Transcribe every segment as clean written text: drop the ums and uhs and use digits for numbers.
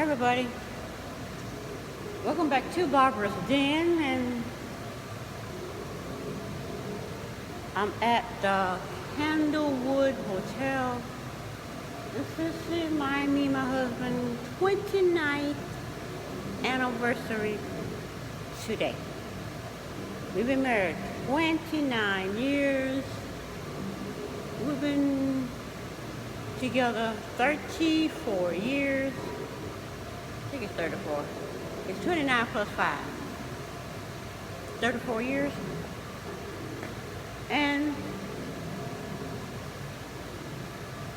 Hey everybody, welcome back to Barbara's Den, and I'm at the Candlewood Hotel. This is me and my husband 29th anniversary today. We've been married 29 years. We've been together 34 years. I think it's 34. It's 29 plus 5. 34 years. And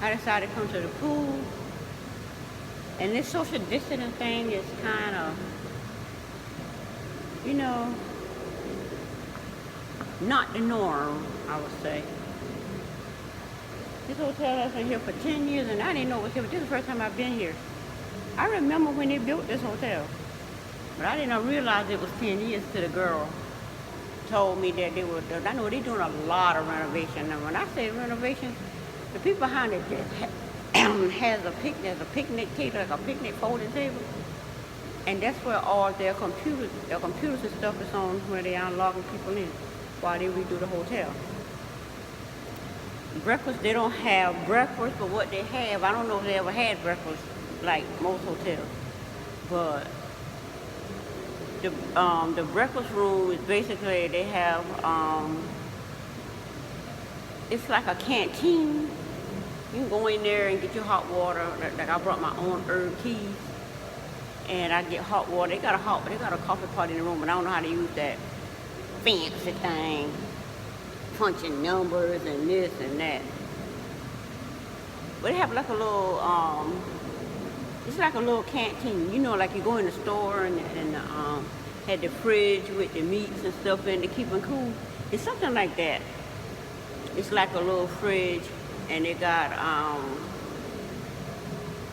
I decided to come to the pool. And this social distancing thing is kind of, not the norm, I would say. This hotel has been here for 10 years, and I didn't know it was here, but this is the first time I've been here. I remember when they built this hotel, but I didn't realize it was 10 years till the girl told me that they were, I know they're doing a lot of renovation. And when I say renovation, the people behind it has a picnic table, like a picnic folding table. And that's where all their computers and stuff is on, where they are logging people in while they redo the hotel. Breakfast, they don't have breakfast, but what they have, I don't know if they ever had breakfast like most hotels, but the breakfast room is basically, they have it's like a canteen. You can go in there and get your hot water. Like I brought my own herb teas, and I get hot water. They got a coffee pot in the room, but I don't know how to use that fancy thing, punching numbers and this and that. But they have like a little it's like a little canteen, like you go in the store and had the fridge with the meats and stuff in to keep them cool. It's something like that. It's like a little fridge, and they got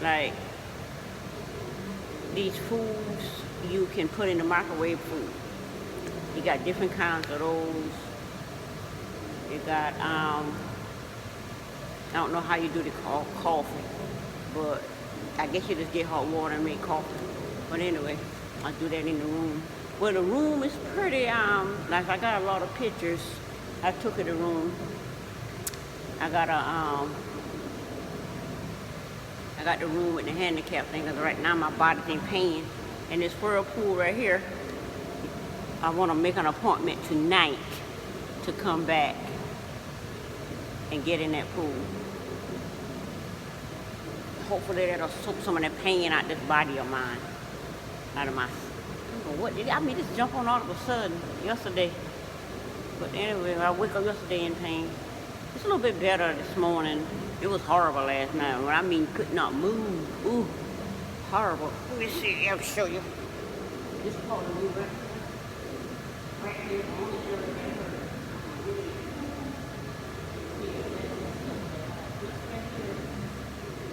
like these foods you can put in the microwave food. You got different kinds of those. You got I don't know how you do the coffee, but I guess you just get hot water and make coffee. But anyway, I do that in the room. Well, the room is pretty, like I got a lot of pictures. I took of the room. I got the room with the handicap thing, because right now my body's in pain. And this whirlpool right here, I want to make an appointment tonight to come back and get in that pool. Hopefully that'll soak some of that pain out this body of mine, out of my. What did I mean? Just jump on all of a sudden yesterday. But anyway, I woke up yesterday in pain. It's a little bit better this morning. It was horrible last night. When I mean could not move. Ooh, horrible. Let me see. I'll show you. This part of me right here.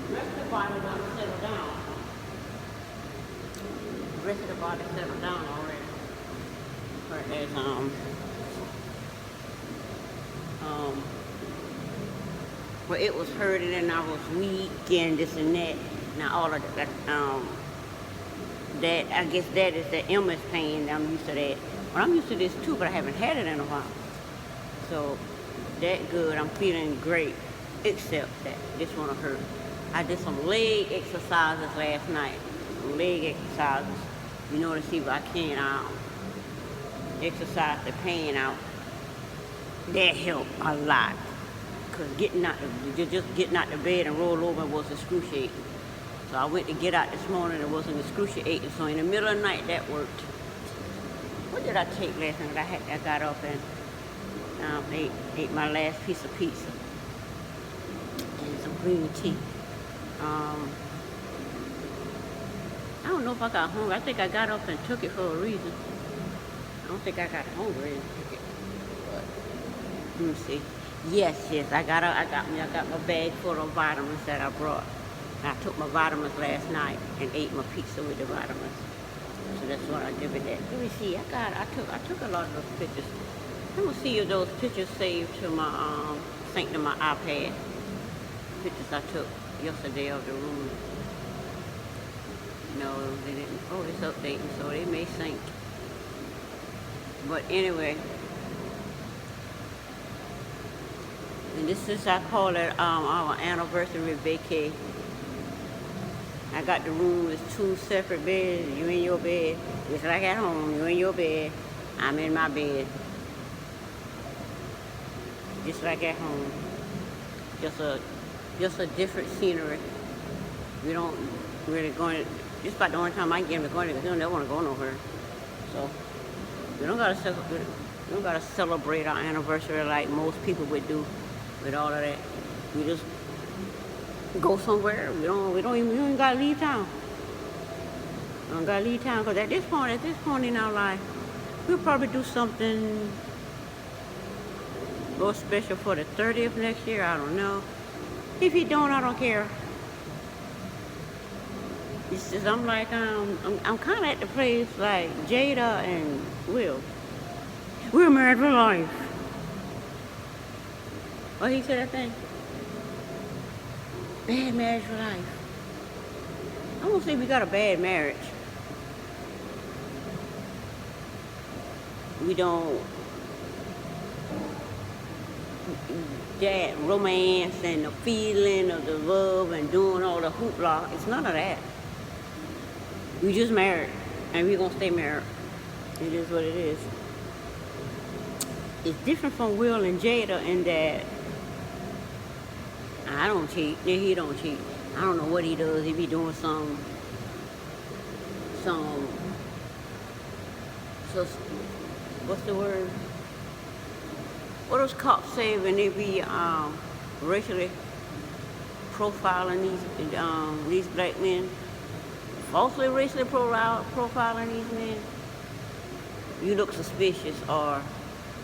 The rest of the body done settled down. The rest of the body settled down already. Whereas well, it was hurting and I was weak and this and that. Now all of that, that I guess that is the MS pain. I'm used to that. Well, I'm used to this too, but I haven't had it in a while. So that good. I'm feeling great, except that this one hurt. I did some leg exercises last night. Leg exercises, to see if I can exercise the pain out. That helped a lot. Because getting out the bed and roll over was excruciating. So I went to get out this morning, it wasn't excruciating. So in the middle of the night, that worked. What did I take last night? I got up and ate my last piece of pizza and some green tea. I don't know if I got hungry. I think I got up and took it for a reason. I don't think I got hungry and took it. But let me see. Yes, I got my bag full of vitamins that I brought. I took my vitamins last night and ate my pizza with the vitamins. So that's what I did with that. Let me see. I took a lot of those pictures. I'm gonna see if those pictures saved to my synced to my iPad. Pictures I took yesterday of the room. No, they didn't, oh, it's updating, so they may sync. But anyway, and this is, I call it our anniversary vacay. I got the room with 2 separate beds. You in your bed, just like at home. You in your bed, I'm in my bed, just like at home. Just a different scenery. We don't really going. This about the only time I get them going because they don't want to go nowhere. So we don't gotta celebrate our anniversary like most people would do with all of that. We just go somewhere. We don't gotta leave town. We don't gotta leave town because at this point in our life, we'll probably do something a little special for the 30th next year. I don't know. If you don't, I don't care. It's just, I'm like, I'm kind of at the place like Jada and Will. We're married for life. What he said that thing? Bad marriage for life. I won't say we got a bad marriage. We don't, that romance and the feeling of the love and doing all the hoopla, it's none of that. We just married, and we're gonna stay married. It is what it is. It's different from Will and Jada in that I don't cheat, and he don't cheat. I don't know what he does. He be doing some, so, what's the word? What those cops say when they be racially profiling these black men? Falsely racially profiling these men? You look suspicious or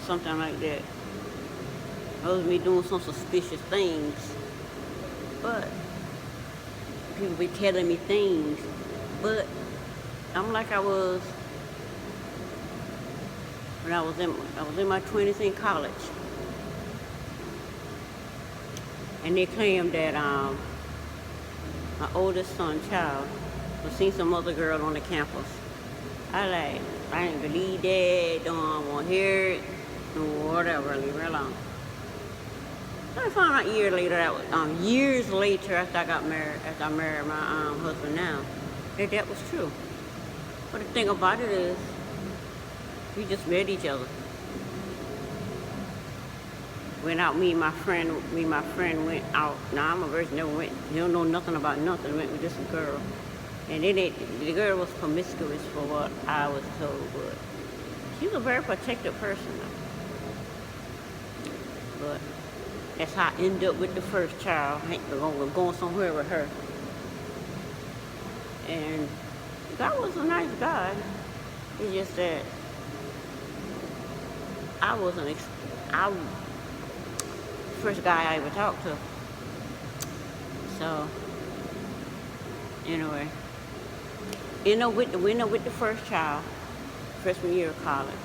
something like that. Those me doing some suspicious things. But people be telling me things. But I'm like I was when I was in my 20s in college. And they claimed that my oldest son, child, was seen some other girl on the campus. I didn't believe that, don't want to hear it, or whatever, leave her alone. So I found out years later after I got married, after I married my husband now, that was true. But the thing about it is, we just met each other. Went out, me and my friend went out. Now I'm a virgin, never went, you don't know nothing about nothing, went with this girl. And then the girl was promiscuous for what I was told, but she's a very protective person though. But that's how I ended up with the first child. We're going somewhere with her. And God was a nice guy. It's just that I first guy I ever talked to. So anyway, with the first child, freshman year of college.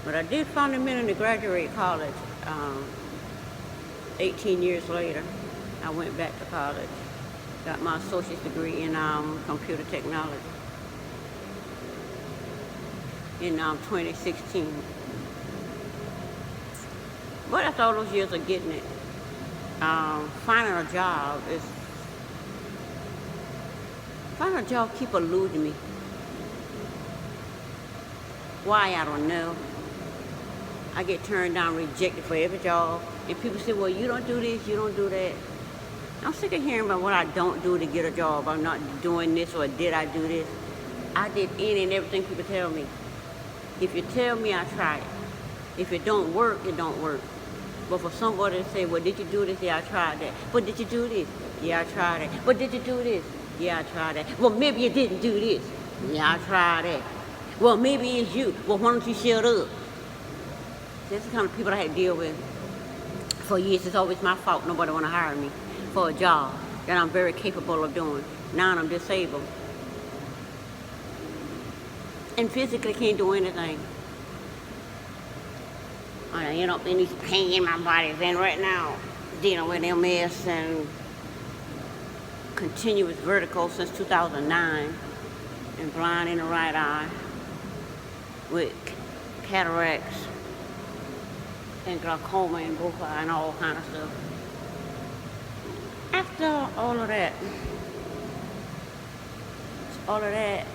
But I did fundamentally graduate college 18 years later. I went back to college, got my associate's degree in computer technology in 2016. But after all those years of getting it, finding a job keep eluding me. Why, I don't know. I get turned down, rejected for every job. And people say, well, you don't do this, you don't do that. I'm sick of hearing about what I don't do to get a job. I'm not doing this, or did I do this? I did any and everything people tell me. If you tell me, I try it. If it don't work, it don't work. But for somebody to say, well, did you do this? Yeah, I tried that. But did you do this? Yeah, I tried it. But did you do this? Yeah, I tried that. Well, maybe you didn't do this. Yeah, I tried that. Well, maybe it's you. Well, why don't you shut up? That's the kind of people I had to deal with for years. It's always my fault. Nobody want to hire me for a job that I'm very capable of doing. Now I'm disabled and physically can't do anything. I end up in these pain in my body. And right now, dealing with MS and continuous vertigo since 2009, and blind in the right eye with cataracts and glaucoma in both eyes and all kind of stuff. After all of that, started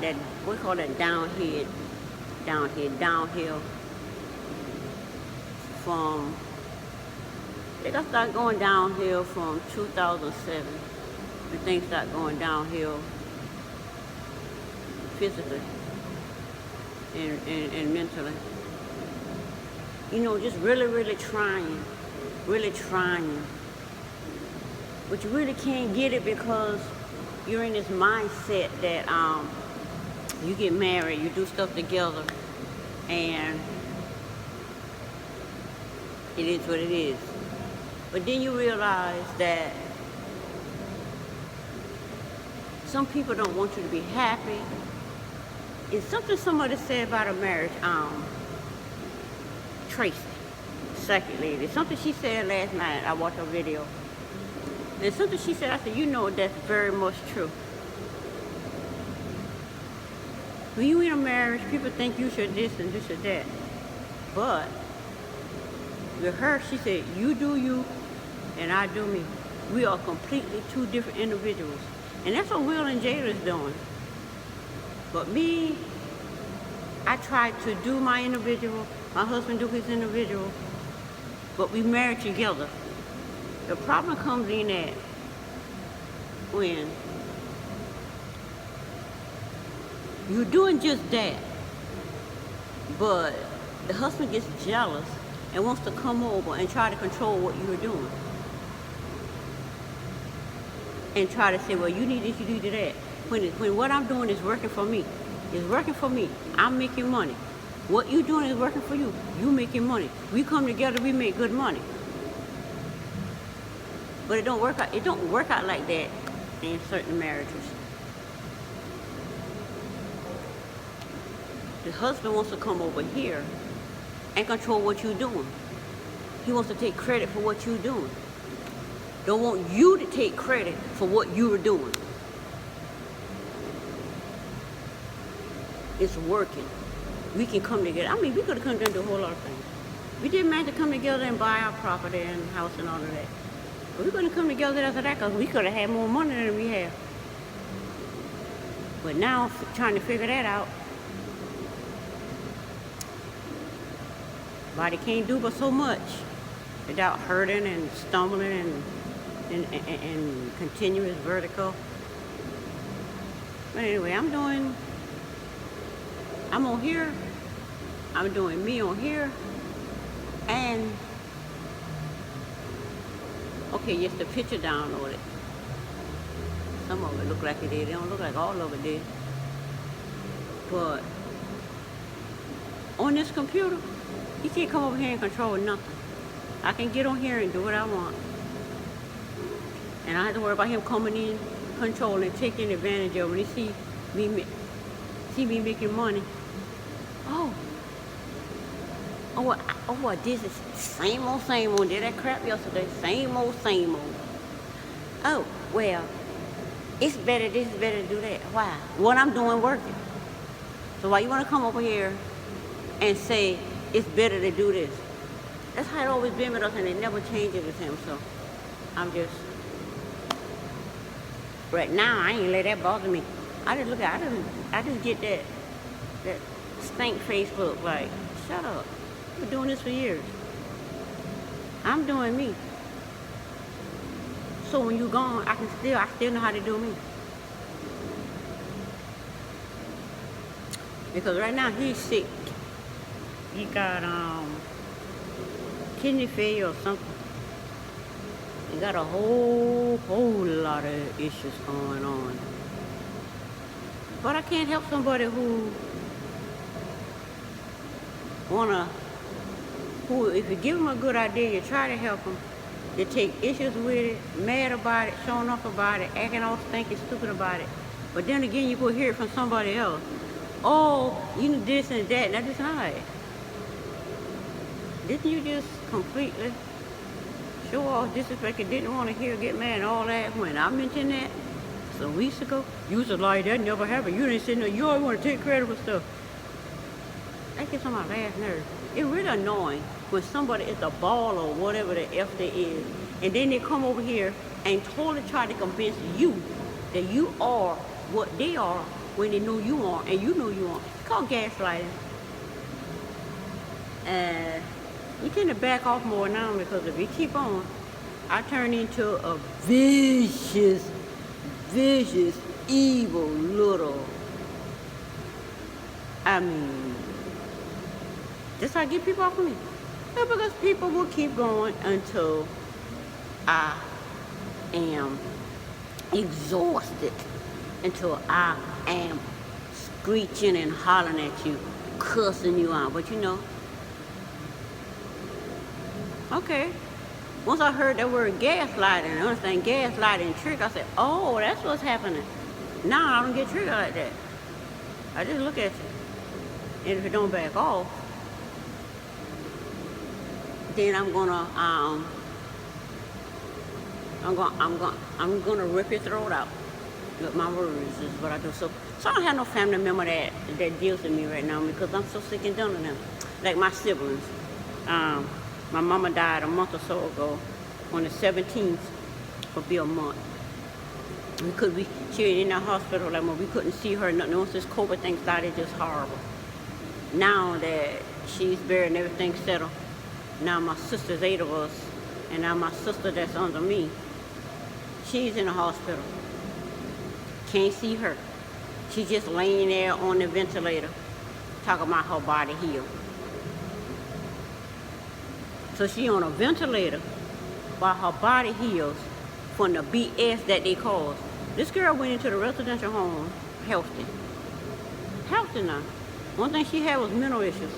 that, we call that downhill from, I think I started going downhill from 2007. When things start going downhill physically and mentally. You know, just really trying. But you really can't get it because you're in this mindset that you get married, you do stuff together, and it is what it is. But then you realize that some people don't want you to be happy. It's something somebody said about a marriage. Tracy, second lady. Something she said last night. I watched her video. And something she said, I said, you know, that's very much true. When you in a marriage, people think you should this and this or that. But with her, she said, you do you and I do me. We are completely two different individuals. And that's what Will and Jada is doing. But me, I try to do my individual, my husband do his individual, but we married together. The problem comes in that when you're doing just that, but the husband gets jealous and wants to come over and try to control what you're doing. And try to say, well, you need this, you need that. When what I'm doing is working for me. It's working for me. I'm making money. What you doing is working for you. You making money. We come together, we make good money. But it don't work out like that in certain marriages. The husband wants to come over here and control what you're doing. He wants to take credit for what you're doing. Don't want you to take credit for what you're doing. It's working. We can come together. I mean, we could have come together and do a whole lot of things. We didn't manage to come together and buy our property and house and all of that. But we're going to come together after that because we could have had more money than we have. But now, trying to figure that out, body can't do but so much without hurting and stumbling and continuous vertigo. But anyway, I'm on here. I'm doing me on here. And, okay, yes, the picture downloaded. Some of it look like it did. They don't look like all of it did. But on this computer, you can't come over here and control nothing. I can get on here and do what I want. And I don't have to worry about him coming in, controlling, taking advantage of when he see me making money. What this is same old. Did that crap yesterday. Same old. Oh, well, this is better to do that. Why? What I'm doing working. So why you want to come over here and say it's better to do this? That's how it always been with us, and it never changes with him. So I'm just, right now, I ain't let that bother me. I just get that stink face look like, shut up. I've been doing this for years. I'm doing me. So when you're gone, I still know how to do me. Because right now he's sick. He got kidney failure or something. He got a whole lot of issues going on. But I can't help somebody who if you give them a good idea, you try to help them, they take issues with it, mad about it, showing off about it, acting all stinky stupid about it. But then again, you go hear it from somebody else. Oh, you know this and that, and that's just not it. Didn't you just completely show off, disrespected, didn't want to hear, get mad and all that. When I mentioned that some weeks ago, you was like, that never happened. You didn't sit there, you always want to take credit for stuff. That gets on my last nerve. It's really annoying when somebody is a ball or whatever the F they is, and then they come over here and totally try to convince you that you are what they are when they know you aren't, and you know you aren't. It's called gaslighting. And you tend to back off more now, because if you keep on, I turn into a vicious, evil little, I mean, that's how I get people off of me. Yeah, because people will keep going until I am exhausted, until I am screeching and hollering at you, cussing you out. But you know, okay. Once I heard that word gaslighting and understand gaslighting and trick, I said, oh, that's what's happening. Now I don't get triggered like that. I just look at you. And if it don't back off, then I'm gonna rip your throat out with my words is what I do. So I don't have no family member that deals with me right now, because I'm so sick and done with them. Like my siblings. My mama died a month or so ago. On the 17th will be a month. She was in the hospital, like when we couldn't see her, nothing. Once this COVID thing started, just horrible. Now that she's buried and everything's settled, now my sister's 8 of us, and now my sister that's under me, she's in the hospital. Can't see her. She's just laying there on the ventilator, talking about her body healed. So she on a ventilator while her body heals from the BS that they caused. This girl went into the residential home healthy now. One thing she had was mental issues.